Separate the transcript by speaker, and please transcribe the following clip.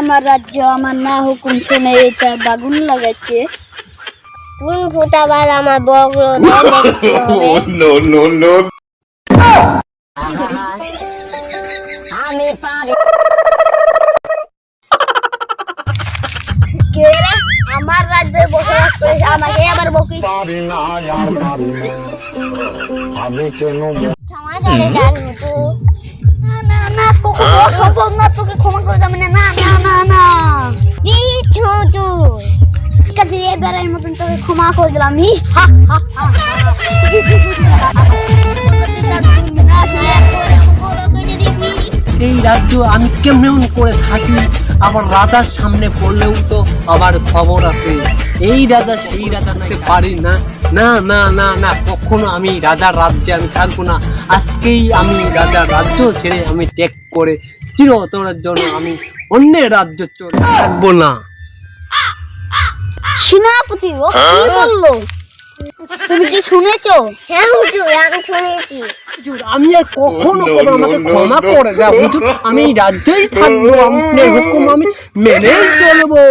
Speaker 1: আমার রাজ্য আমার না হুকুম শুনে এটা বাগুন লাগাচ্ছে।
Speaker 2: কোন ভূতাবার আমার বগ্র দেখতে হবে।
Speaker 3: নো নো নো
Speaker 2: আমি পারি।
Speaker 1: কে রে আমার রাজ্যে বসবাস করে আমাকে আবার বকিস?
Speaker 4: পারি না আর পারি না আমি কেন
Speaker 2: ক্ষমা করে দেন হুজুর।
Speaker 1: না না না তোকে সম্ভব না, তোকে ক্ষমা করে দেবে না। না না না না
Speaker 2: প্লিজ হুজুর।
Speaker 1: ঠিক আছে এবারের মতন তোকে ক্ষমা করে দিলাম। হা হা হা
Speaker 5: এই রাজ্য আমি কেমন করে থাকি, আবার রাজার সামনে পড়লেও তো আবার খবর আছে। এই রাজা সেই রাজা নাকি পারি না। না না না না, কখনো আমি রাজার রাজ্যে আমি থাকবো না। আজকেই আমি রাজার রাজ্য ছেড়ে আমি ত্যাগ করে চিরতরের জন্য আমি অন্যের রাজ্য চলে থাকবো না।
Speaker 1: সেনাপতি ও কি বললো? তুমি কি শুনেছো?
Speaker 2: হ্যাঁ হুজুর, আমি শুনেছি।
Speaker 5: হুজুর, আমি আর কখনো আমাকে ক্ষমা করে দাও হুজুর। আমি এই রাজ্যেই থাকবো, আপনার হুকুম আমি মেনেই চলবো।